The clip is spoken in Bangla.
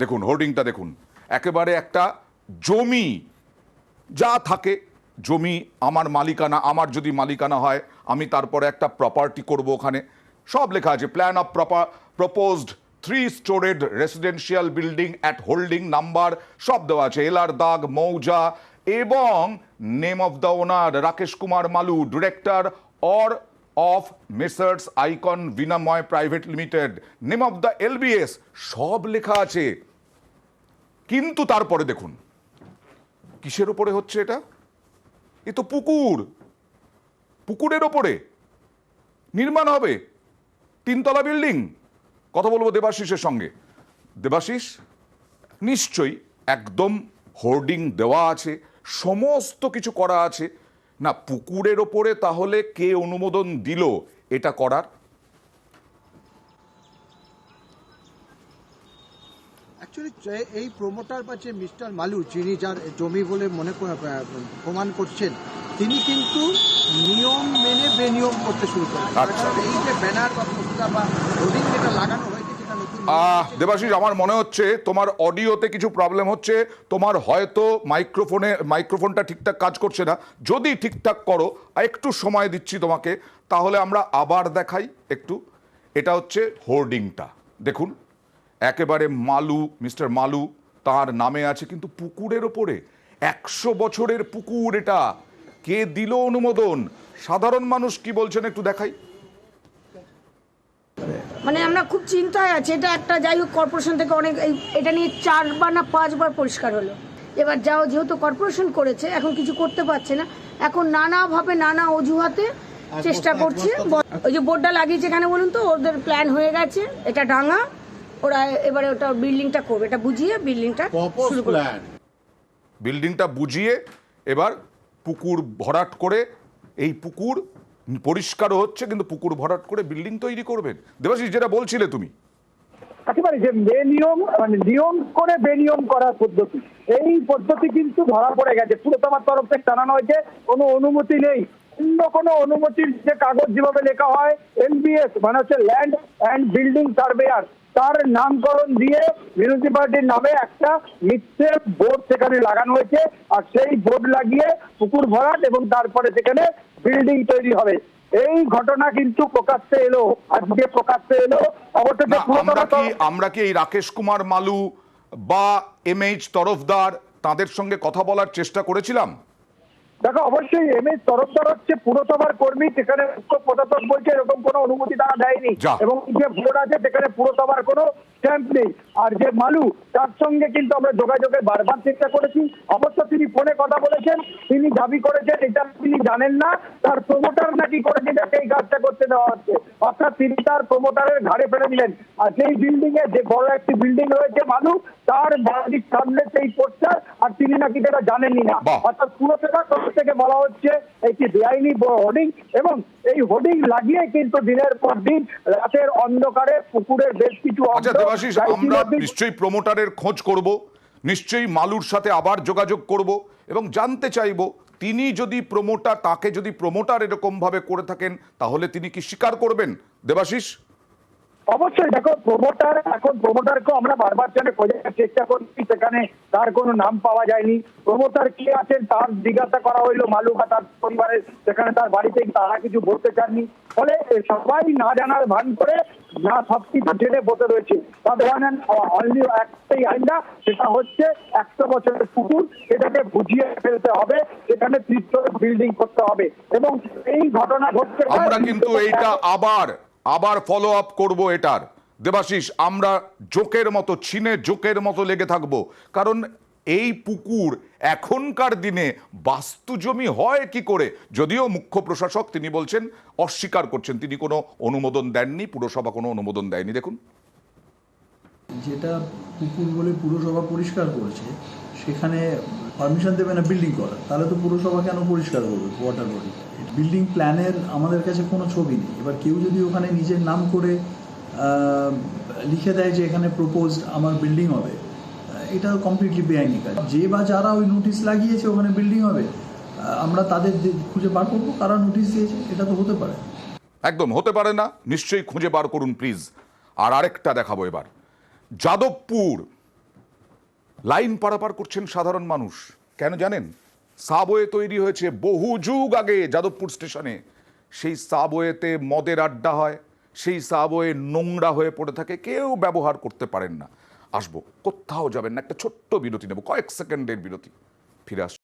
দেখুন হোর্ডিংটা দেখুন, একেবারে একটা জমি যা থাকে, জমি আমার মালিকানা, আমার যদি মালিকানা হয় আমি তারপরে একটা প্রপার্টি করব, ওখানে সব লেখা আছে, plan of proposed 3-storied residential building at holding number, সব দেওয়া আছে, এলার দাগ, মৌজা, এবং name of the owner Rakesh Kumar Malu, director or of messrs Icon Binamoy private limited, name of the LBS, সব লেখা আছে। কিন্তু তারপরে দেখুন কিসের ওপরে হচ্ছে এটা, এ তো পুকুর, পুকুরের ওপরে নির্মাণ হবে 3তলা বিল্ডিং। কথা বলবো দেবাশিসের সঙ্গে। দেবাশিস, নিশ্চয়ই একদম হোর্ডিং দেওয়া আছে, সমস্ত কিছু করা আছে না, পুকুরের ওপরে তাহলে কে অনুমোদন দিল এটা করার? অ্যাকচুয়ালি এই প্রমোটার বা যে মিস্টার মালু, যিনি যার জমি বলে প্রমাণ করছেন, তিনি কিন্তু নিয়ম মেনে বেনিয়ম করতে শুরু করেন। কারণ এই যে ব্যানার বা পোস্টার বা হোর্ডিং যেটা লাগানো হয়েছে, যেটা নতুন দেবাশিস, আমার মনে হচ্ছে তোমার অডিওতে কিছু প্রবলেম হচ্ছে, তোমার হয়তো মাইক্রোফোনটা ঠিকঠাক কাজ করছে না। যদি ঠিকঠাক করো, একটু সময় দিচ্ছি তোমাকে, তাহলে আমরা আবার দেখাই একটু। এটা হচ্ছে হোর্ডিংটা, দেখুন একেবারে মালু, মিস্টার মালু তার নামে আছে, কিন্তু পুকুরের ওপরে 100 বছরের পুকুর, এটা কে দিল অনুমোদন? সাধারণ মানুষ কি বলছেন একটু দেখাই। মানে আমরা খুব চিন্তায় আছি, এটা একটা যাই হোক কর্পোরেশন থেকে অনেক এটা নিয়ে 4 বার না 5 বার পরিষ্কার হলো। এবার যেহেতু কর্পোরেশন করেছে, এখন কিছু করতে পারছে না, এখন নানাভাবে নানা অজুহাতে চেষ্টা করছে। ওই যে বোর্ডটা লাগিয়েছে এখানে, বলুন তো, ওদের প্ল্যান হয়ে গেছে, এটা ডাঙা, ওরা এবারে ওটা বিল্ডিংটা করবে, এটা বুঝিয়ে বিল্ডিংটা শুরু করবে। বিল্ডিংটা বুঝিয়ে এবার পুকুর ভরাট করে, এই পুকুর পরিষ্কার হচ্ছে, কিন্তু পুকুর ভরাট করে বিল্ডিং তৈরি করবেন। দেবাশিস, যেটা বলছিলে তুমি একেবারে যে বেনিয়ম, মানে নিয়ম করে বেনিয়ম করার পদ্ধতি, এই পদ্ধতি কিন্তু ধরা পড়ে গেছে। পুরসভার তরফ থেকে জানানো হয়েছে কোনো অনুমতি নেই, অন্য কোনো অনুমতির যে কাগজ যেভাবে লেখা হয় এলবিএস মানে হচ্ছে ল্যান্ড অ্যান্ড বিল্ডিং সার্ভেয়ার, তার নামকরণ দিয়ে মিউনিসিপালিটির নামে একটা মিথ্যে বোর্ড সেখানে লাগানো হয়েছে, আর সেই বোর্ড লাগিয়ে পুকুর ভরাট এবং তারপরে সেখানে বিল্ডিং তৈরি হবে। এই ঘটনা কিন্তু প্রকাশ্যে এলো, আজকে প্রকাশ্যে এলো। আমরা কি এই রাকেশ কুমার মালু বা MH তরফদার তাদের সঙ্গে কথা বলার চেষ্টা করেছিলাম? দেখো, অবশ্যই MH তরফদার হচ্ছে পুরসভার কর্মী, সেখানে মুখ্য প্রশাসক বলছে এরকম কোনো অনুমতি তারা দেয়নি, এবং যে বোর্ড আছে সেখানে পুরসভার কোনো স্ট্যাম্প নেই। আর যে মালু, তার সঙ্গে কিন্তু আমরা যোগাযোগের বারবার চেষ্টা করেছি, অবশ্য তিনি ফোনে কথা বলেছেন, তিনি দাবি করেছেন এটা তিনি জানেন না, তার প্রমোটার নাকি করেছে যাকে এই কাজটা করতে দেওয়া হচ্ছে, অর্থাৎ তিনি তার প্রমোটারের ঘাড়ে ফেলে দিলেন। আর সেই বিল্ডিং এ যে বড় একটি বিল্ডিং রয়েছে মালু, তার বাড়ির সামনে সেই পোস্টার, আর তিনি নাকি সেটা জানেনই না। অর্থাৎ পুরসভা থেকে বলা হচ্ছে একটি বেআইনি হোর্ডিং, এবং এই হোর্ডিং লাগিয়ে কিন্তু দিনের পর দিন রাতের অন্ধকারে পুকুরের বেশ কিছু দেবাশিস, আমরা নিশ্চয়ই প্রমোটারের খোঁজ করব, নিশ্চয়ই মালুর সাথে আবার যোগাযোগ করব এবং জানতে চাইব তিনি যদি প্রমোটার, তাকে যদি প্রমোটার এরকম ভাবে করে থাকেন, তাহলে তিনি কি স্বীকার করবেন? দেবাশিস, অবশ্যই দেখো, প্রমোটারকে আমরা বারবার খোঁজার চেষ্টা করছি, সেখানে তার কোনো নাম পাওয়া যায়নি। প্রমোটার কে আছেন তার জিজ্ঞাসা করা হইলো মালু বা তার পরিবারের, সেখানে তার বাড়িতে তারা কিছু বলতে চাননি। ফলে সবাই না জানার ভান করে না সবকিছু জেনে বসে রয়েছে। তাদের অনলি একটাই আইনা, সেটা হচ্ছে 100 বছরের পুকুর, এটাকে বুঝিয়ে ফেলতে হবে, সেখানে 3 বিল্ডিং করতে হবে। এবং এই ঘটনা ঘটছে, আমরা কিন্তু এইটা আবার ফলো আপ করবো এটার। দেবাশিস, আমরা জোকের মতো, চীনে জোকের মতো লেগে থাকবো, কারণ এই পুকুর এখনকার দিনে বাস্তু জমি হয় কি করে? যদিও মুখ্য প্রশাসক তিনি বলছেন, অস্বীকার করছেন, তিনি কোনো অনুমোদন দেননি, পুরসভা কোনো অনুমোদন দেয়নি। দেখুন, যেটা পুকুর বলে পুরসভা পরিষ্কার করেছে, সেখানে পারমিশন দেবে না বিল্ডিং করার, তাহলে তো পুরসভা কেন পরিষ্কার করবে? ওয়াটার বডি বিল্ডিং প্ল্যানের আমাদের কাছে কোনো ছবি নেই। এবার কেউ যদি ওখানে নিজের নাম করে লিখে দেয় যে এখানে প্রপোজড আমার বিল্ডিং হবে, এটা কমপ্লিটলি বেআইনি কাজ। যে বা যারা ওই নোটিশ লাগিয়েছে ওখানে বিল্ডিং হবে, আমরা তাদের খুঁজে বার করবো কারা নোটিশ দিয়েছে, এটা তো হতে পারে। একদম হতে পারে না, নিশ্চয়ই খুঁজে বার করুন প্লিজ। আর আরেকটা দেখাবো এবার, যাদবপুর লাইন পারাপার করছেন সাধারণ মানুষ, কেন জানেন? সাবওয়ে তৈরি হয়েছে বহু যুগ আগে যাদবপুর স্টেশনে। সেই সাবওয়েতে মদের আড্ডা হয়, সেই সাবওয়ে নোংরা হয়ে পড়ে থাকে, কেউ ব্যবহার করতে পারেন না। আসবো, কোথাও যাবেন না, একটা ছোট্ট বিরতি নেব, কয়েক সেকেন্ডের বিরতি, ফিরে আসবো।